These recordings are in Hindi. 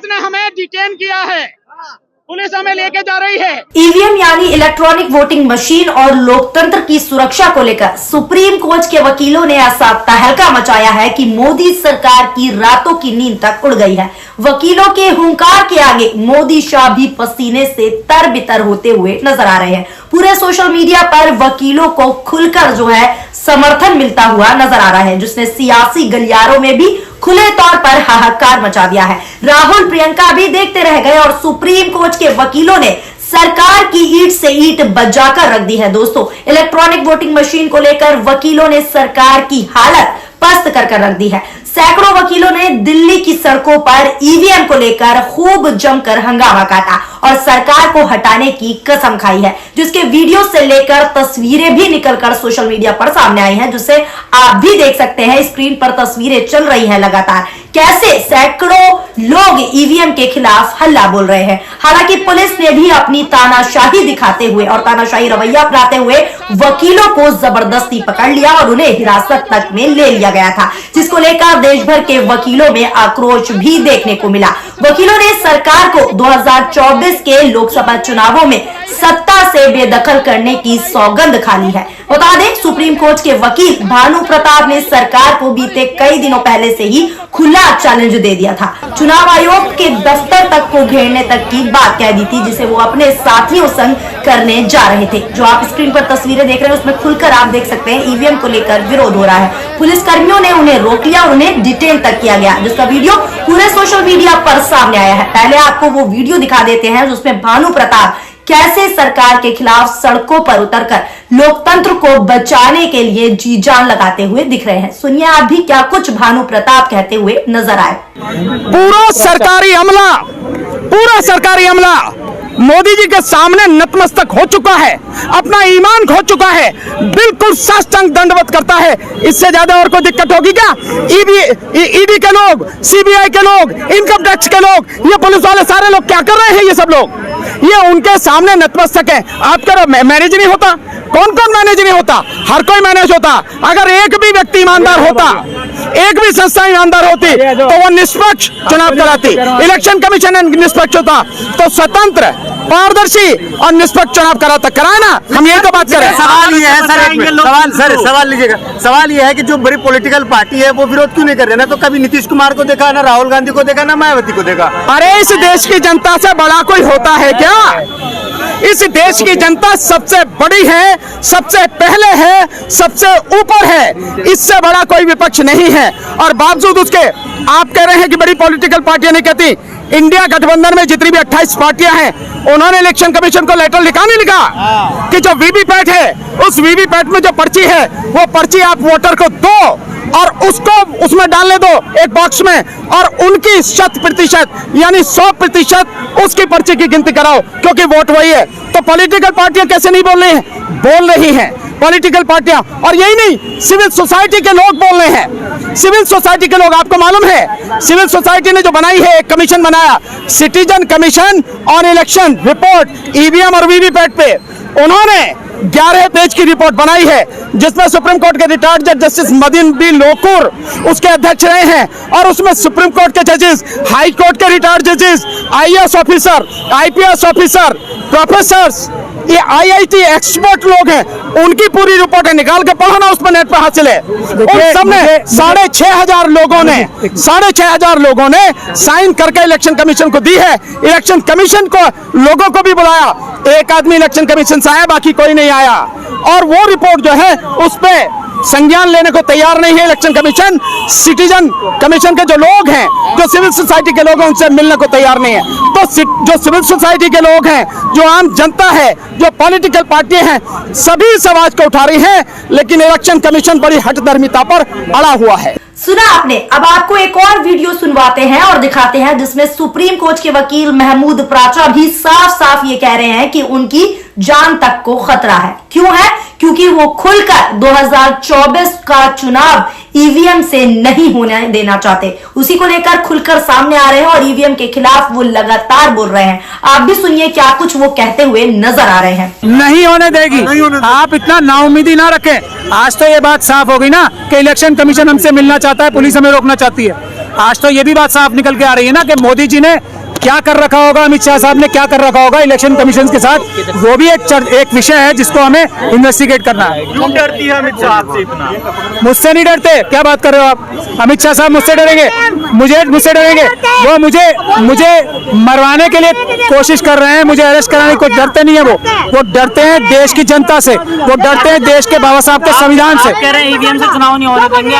ने हमें डिटेन किया है, पुलिस हमें लेके जा रही है। ईवीएम यानी इलेक्ट्रॉनिक वोटिंग मशीन और लोकतंत्र की सुरक्षा को लेकर सुप्रीम कोर्ट के वकीलों ने ऐसा तहलका मचाया है कि मोदी सरकार की रातों की नींद तक उड़ गई है। वकीलों के हुंकार के आगे मोदी शाह भी पसीने से तरबितर होते हुए नजर आ रहे हैं। पूरे सोशल मीडिया पर वकीलों को खुलकर जो है समर्थन मिलता हुआ नजर आ रहा है, जिसने सियासी गलियारों में भी खुले तौर पर हाहाकार मचा दिया है। राहुल प्रियंका भी देखते रह गए और सुप्रीम कोर्ट के वकीलों ने सरकार की ईंट से ईंट बजाकर रख दी है। दोस्तों, इलेक्ट्रॉनिक वोटिंग मशीन को लेकर वकीलों ने सरकार की हालत पस्त कर रख दी है। सैकड़ों वकीलों ने दिल्ली की सड़कों पर ईवीएम को लेकर खूब जमकर हंगामा काटा और सरकार को हटाने की कसम खाई है, जिसके वीडियो से लेकर तस्वीरें भी निकलकर सोशल मीडिया पर सामने आई हैं, जिसे आप भी देख सकते हैं। स्क्रीन पर तस्वीरें चल रही हैं लगातार, कैसे सैकड़ों लोग ईवीएम के खिलाफ हल्ला बोल रहे हैं। हालांकि पुलिस ने भी अपनी तानाशाही दिखाते हुए और तानाशाही रवैया अपनाते हुए वकीलों को जबरदस्ती पकड़ लिया और उन्हें हिरासत तक में ले लिया गया था, जिसको लेकर देश भर के वकीलों में आक्रोश भी देखने को मिला। वकीलों ने सरकार को 2024 के लोकसभा चुनावों में सत्ता से बेदखल करने की सौगंध खा ली है। बता दें, सुप्रीम कोर्ट के वकील भानु प्रताप ने सरकार को बीते कई दिनों पहले से ही खुला चैलेंज दे दिया था। चुनाव आयोग के दफ्तर तक को घेरने तक की बात कह दी थी, जिसे वो अपने साथियों संग करने जा रहे थे। जो आप स्क्रीन पर तस्वीरें देख रहे हैं उसमें खुलकर आप देख सकते हैं ईवीएम को लेकर विरोध हो रहा है। पुलिस कर्मियों ने उन्हें रोक लिया और उन्हें डिटेन तक किया गया, जिसका वीडियो पूरे सोशल मीडिया पर सामने आया है। पहले आपको वो वीडियो दिखा देते हैं जिसमें भानु प्रताप कैसे सरकार के खिलाफ सड़कों पर उतरकर लोकतंत्र को बचाने के लिए जी जान लगाते हुए दिख रहे हैं। सुनिए आप भी क्या कुछ भानु प्रताप कहते हुए नजर आए। पूरा सरकारी अमला मोदी जी के सामने नतमस्तक हो चुका है, अपना ईमान खो चुका है, बिल्कुल साष्टांग दंडवत करता है। इससे ज्यादा और कोई दिक्कत होगी क्या? ईडी के लोग, सीबीआई के लोग, इनकम टैक्स के लोग, ये पुलिस वाले सारे लोग क्या कर रहे हैं? ये सब लोग ये उनके सामने नतमस्तक है। आप करो मैनेज नहीं होता, कौन कौन मैनेज नहीं होता? हर कोई मैनेज होता। अगर एक भी व्यक्ति ईमानदार होता, एक भी संस्था ईमानदार होती तो वो निष्पक्ष चुनाव कराती। इलेक्शन कमीशन निष्पक्ष होता तो स्वतंत्र, पारदर्शी और निष्पक्ष चुनाव कराए ना। हम यही तो बात करें। सवाल ये है सवाल लीजिएगा। सवाल ये है कि जो बड़ी पॉलिटिकल पार्टी है वो विरोध क्यों नहीं कर रहे? ना तो कभी नीतीश कुमार को देखा, ना राहुल गांधी को देखा, ना मायावती को देखा। अरे इस देश की जनता से बड़ा कोई होता है क्या? इस देश की जनता सबसे बड़ी है, सबसे पहले है, सबसे ऊपर है। इससे बड़ा कोई विपक्ष नहीं है। और बावजूद उसके आप कह रहे हैं कि बड़ी पॉलिटिकल पार्टियां नहीं कहती। इंडिया गठबंधन में जितनी भी 28 पार्टियां हैं, उन्होंने इलेक्शन कमीशन को लेटर लिखा कि जो वीवीपैट है, उस वीवीपैट में जो पर्ची है, वो पर्ची आप वोटर को दो और उसको उसमें डालने दो एक बॉक्स में, और उनकी 100% यानी 100% उसकी पर्ची की गिनती कराओ, क्योंकि वोट वही है। तो पॉलिटिकल पार्टियां कैसे नहीं बोल रही हैं? बोल रही हैं पॉलिटिकल पार्टियां। और यही नहीं, सिविल सोसाइटी के लोग बोल रहे हैं। सिविल सोसाइटी के लोग, आपको मालूम है सिविल सोसाइटी ने जो बनाई है, एक कमीशन बनाया, citizen commission on election report EVM और वीवीपैट पे, उन्होंने 11 पेज की रिपोर्ट बनाई है, जिसमें सुप्रीम कोर्ट के रिटायर्ड जज जस्टिस मदीन बी लोकुर उसके अध्यक्ष रहे हैं। और उसमें सुप्रीम कोर्ट के जजेस, हाई कोर्ट के रिटायर्ड जजेस, IAS officer, IPS officer, professors, ये आईआईटी एक्सपर्ट लोग हैं, उनकी पूरी रिपोर्ट है। निकाल के पढ़ो ना, उसमें नेट पर हासिल है। उन सबने 6,500 लोगों ने साइन करके इलेक्शन कमीशन को दी है। इलेक्शन कमीशन को लोगों को भी बुलाया, एक आदमी इलेक्शन कमीशन से आया, बाकी कोई नहीं आया। और वो रिपोर्ट जो है उस पे संज्ञान लेने को तैयार नहीं है इलेक्शन कमीशन। सिटीजन कमीशन के जो लोग हैं, जो सिविल सोसाइटी के लोग हैं, उनसे मिलने को तैयार नहीं है। तो जो सिविल सोसाइटी के लोग हैं, जो आम जनता है, जो पॉलिटिकल पार्टियां हैं, सभी इस आवाज को उठा रही हैं, लेकिन इलेक्शन कमीशन बड़ी हठधर्मिता पर अड़ा हुआ है। सुना आपने। अब आपको एक और वीडियो सुनवाते हैं और दिखाते हैं, जिसमें सुप्रीम कोर्ट के वकील महमूद प्राचा भी साफ साफ ये कह रहे हैं कि उनकी जान तक को खतरा है। क्यों है? क्योंकि वो खुलकर 2024 का चुनाव ईवीएम से नहीं होने देना चाहते। उसी को लेकर खुलकर सामने आ रहे हैं और ईवीएम के खिलाफ वो लगातार बोल रहे हैं। आप भी सुनिए क्या कुछ वो कहते हुए नजर आ रहे हैं। नहीं होने देगी। आप इतना नाउम्मीदी ना रखें। आज तो ये बात साफ हो गई ना कि इलेक्शन कमीशन हमसे मिलना चाहता है, पुलिस हमें रोकना चाहती है। आज तो ये भी बात साफ निकल के आ रही है ना कि मोदी जी ने क्या कर रखा होगा, अमित शाह साहब ने क्या कर रखा होगा इलेक्शन कमीशन के साथ, वो भी एक विषय है जिसको हमें इन्वेस्टिगेट करना है। क्यों डरती है अमित शाह आपसे इतना? मुझसे नहीं डरते, क्या बात कर रहे हो आप? अमित शाह साहब मुझसे डरेंगे? मुझसे डरेंगे? वो मुझे मरवाने के लिए कोशिश कर रहे हैं, मुझे अरेस्ट कराने को डरते नहीं है। वो डरते हैं देश की जनता से, वो डरते हैं देश के बाबा साहब के संविधान से। कह रहे हैं ईवीएम से चुनाव नहीं होने देंगे।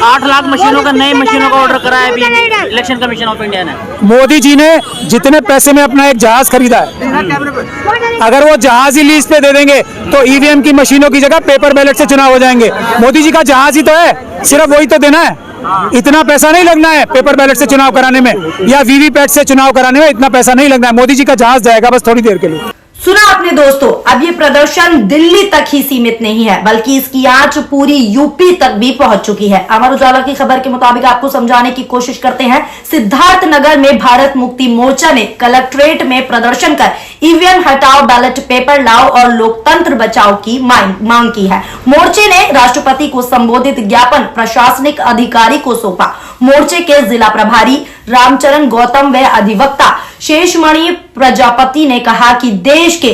8 लाख मशीनों का, नई मशीनों का ऑर्डर करा है अभी इलेक्शन कमीशन ऑफ इंडिया ने। मोदी जी ने जितने पैसे में अपना एक जहाज खरीदा है, अगर वो जहाज ही लीज पे दे देंगे तो ईवीएम की मशीनों की जगह पेपर बैलेट से चुनाव हो जाएंगे। मोदी जी का जहाज ही तो है, सिर्फ वही तो देना है। इतना पैसा नहीं लगना है पेपर बैलेट से चुनाव कराने में या वीवीपैट से चुनाव कराने में, इतना पैसा नहीं लगना है। मोदी जी का जहाज जाएगा बस थोड़ी देर के लिए। सुना आपने दोस्तों, अब ये प्रदर्शन दिल्ली तक ही सीमित नहीं है बल्कि इसकी आंच पूरी यूपी तक भी पहुंच चुकी है। अमर उजाला की खबर के मुताबिक आपको समझाने की कोशिश करते हैं। सिद्धार्थनगर में भारत मुक्ति मोर्चा ने कलेक्ट्रेट में प्रदर्शन कर ईवीएम हटाओ, बैलेट पेपर लाओ और लोकतंत्र बचाओ की मांग की है। मोर्चे ने राष्ट्रपति को संबोधित ज्ञापन प्रशासनिक अधिकारी को सौंपा। मोर्चे के जिला प्रभारी रामचरण गौतम व अधिवक्ता शेषमणि प्रजापति ने कहा कि देश के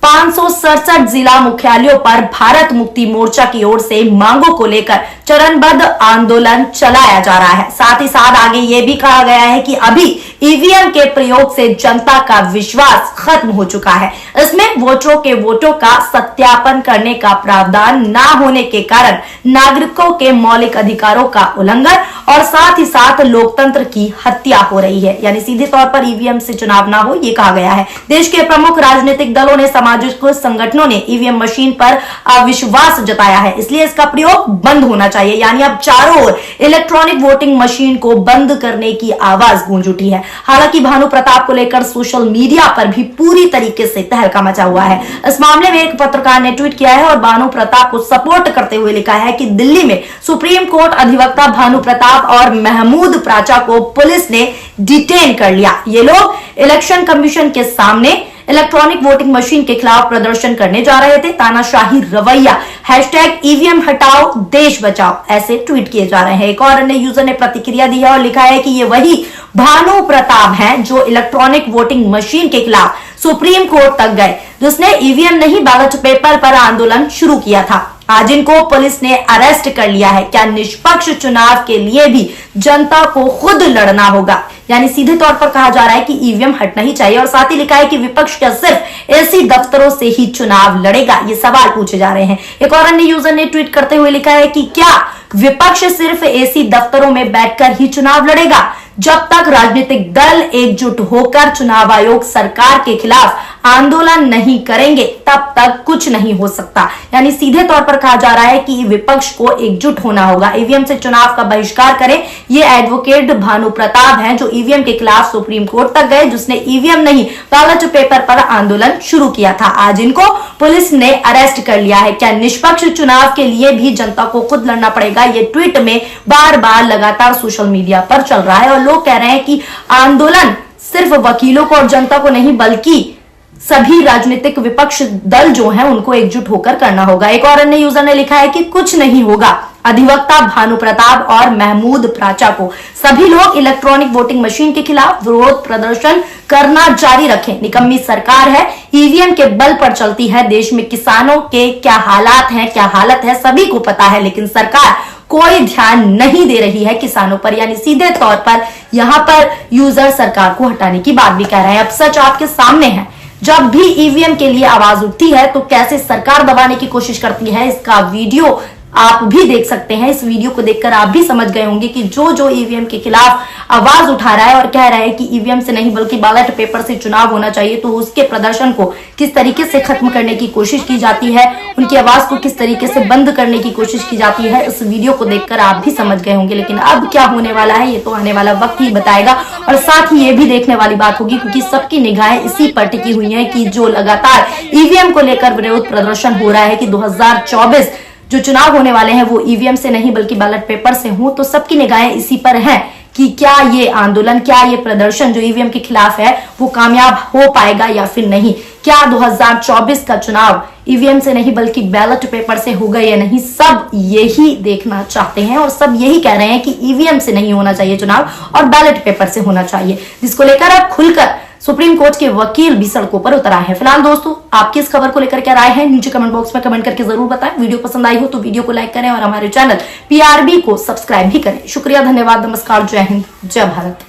567 जिला मुख्यालयों पर भारत मुक्ति मोर्चा की ओर से मांगों को लेकर चरणबद्ध आंदोलन चलाया जा रहा है। साथ ही साथ आगे ये भी कहा गया है कि अभी ईवीएम के प्रयोग से जनता का विश्वास खत्म हो चुका है। इसमें वोटरों के वोटों का सत्यापन करने का प्रावधान न होने के कारण नागरिकों के मौलिक अधिकारों का उल्लंघन और साथ ही साथ लोकतंत्र की हत्या हो रही है। यानी सीधे तौर पर ईवीएम से चुनाव ना हो, ये कहा गया है। देश के प्रमुख राजनीतिक दलों ने, सामाजिक संगठनों ने ईवीएम मशीन पर अविश्वास जताया है, इसलिए इसका प्रयोग बंद होना चाहिए। यानी अब चारों ओर इलेक्ट्रॉनिक वोटिंग मशीन को बंद करने की आवाज गूंज उठी है। हालांकि भानु प्रताप को लेकर सोशल मीडिया पर भी पूरी तरीके से तहलका मचा हुआ है। इस मामले में एक पत्रकार ने ट्वीट किया है और भानु प्रताप को सपोर्ट करते हुए लिखा है कि दिल्ली में सुप्रीम कोर्ट अधिवक्ता भानु प्रताप और महमूद प्राचा को पुलिस ने डिटेन कर लिया। ये लोग इलेक्शन कमीशन के सामने इलेक्ट्रॉनिक वोटिंग मशीन के खिलाफ प्रदर्शन करने जा रहे थे। तानाशाही रवैया, #ईवीएम हटाओ देश बचाओ, ऐसे ट्वीट किए जा रहे हैं। एक और अन्य यूजर ने प्रतिक्रिया दी है और लिखा है कि ये वही भानु प्रताप हैं जो इलेक्ट्रॉनिक वोटिंग मशीन के खिलाफ सुप्रीम कोर्ट तक गए, जिसने ईवीएम नहीं बैलेट पेपर पर आंदोलन शुरू किया था। आज इनको पुलिस ने अरेस्ट कर लिया है। क्या निष्पक्ष चुनाव के लिए भी जनता को खुद लड़ना होगा? यानी सीधे तौर पर कहा जा रहा है कि ईवीएम हटना ही चाहिए और साथ ही लिखा है कि विपक्ष क्या सिर्फ एसी दफ्तरों से ही चुनाव लड़ेगा? ये सवाल पूछे जा रहे हैं। एक और अन्य यूजर ने ट्वीट करते हुए लिखा है कि क्या विपक्ष सिर्फ एसी दफ्तरों में बैठकर ही चुनाव लड़ेगा? जब तक राजनीतिक दल एकजुट होकर चुनाव आयोग सरकार के खिलाफ आंदोलन नहीं करेंगे तब तक कुछ नहीं हो सकता। यानी सीधे तौर पर कहा जा रहा है कि विपक्ष को एकजुट होना होगा, ईवीएम से चुनाव का बहिष्कार करें। ये एडवोकेट भानु प्रताप हैं जो ईवीएम के खिलाफ सुप्रीम कोर्ट तक गए, जिसने ईवीएम नहीं बैलेट पेपर पर आंदोलन शुरू किया था। आज इनको पुलिस ने अरेस्ट कर लिया है। क्या निष्पक्ष चुनाव के लिए भी जनता को खुद लड़ना पड़ेगा? ये ट्वीट में बार बार लगातार सोशल मीडिया पर चल रहा है और लोग कह रहे हैं कि आंदोलन सिर्फ वकीलों को और जनता को नहीं बल्कि सभी राजनीतिक विपक्ष दल जो हैं उनको एकजुट होकर करना होगा। एक और अन्य यूजर ने लिखा है कि कुछ नहीं होगा, अधिवक्ता भानु प्रताप और महमूद प्राचा को सभी लोग इलेक्ट्रॉनिक वोटिंग मशीन के खिलाफ विरोध प्रदर्शन करना जारी रखें। निकम्मी सरकार है, ईवीएम के बल पर चलती है। देश में किसानों के क्या हालात हैं, क्या हालत है, सभी को पता है, लेकिन सरकार कोई ध्यान नहीं दे रही है किसानों पर। यानी सीधे तौर पर यहाँ पर यूजर सरकार को हटाने की बात भी कह रहे हैं। अब सच आपके सामने है, जब भी ईवीएम के लिए आवाज उठती है तो कैसे सरकार दबाने की कोशिश करती है, इसका वीडियो आप भी देख सकते हैं। इस वीडियो को देखकर आप भी समझ गए होंगे कि जो ईवीएम के खिलाफ आवाज उठा रहा है और कह रहा है कि ईवीएम से नहीं बल्कि बैलेट पेपर से चुनाव होना चाहिए, तो उसके प्रदर्शन को किस तरीके से खत्म करने की कोशिश की जाती है, उनकी आवाज को किस तरीके से बंद करने की कोशिश की जाती है, इस वीडियो को देखकर आप भी समझ गए होंगे। लेकिन अब क्या होने वाला है ये तो आने वाला वक्त ही बताएगा। और साथ ही ये भी देखने वाली बात होगी क्योंकि सबकी निगाहें इसी पर टिकी हुई है कि जो लगातार ईवीएम को लेकर विरोध प्रदर्शन हो रहा है कि 2024 जो चुनाव होने वाले हैं वो ईवीएम से नहीं बल्कि बैलेट पेपर से हों, तो सबकी निगाहें इसी पर हैं कि क्या ये आंदोलन, क्या ये प्रदर्शन जो ईवीएम के खिलाफ है वो कामयाब हो पाएगा या फिर नहीं। क्या 2024 का चुनाव ईवीएम से नहीं बल्कि बैलेट पेपर से होगा या नहीं, सब यही देखना चाहते हैं और सब यही कह रहे हैं कि ईवीएम से नहीं होना चाहिए चुनाव और बैलेट पेपर से होना चाहिए, जिसको लेकर अब खुलकर सुप्रीम कोर्ट के वकील भी सड़कों पर उतर आए हैं। फिलहाल दोस्तों, आपकी इस खबर को लेकर क्या राय है नीचे कमेंट बॉक्स में कमेंट करके जरूर बताएं। वीडियो पसंद आई हो तो वीडियो को लाइक करें और हमारे चैनल PRB को सब्सक्राइब भी करें। शुक्रिया, धन्यवाद, नमस्कार, जय हिंद, जय भारत।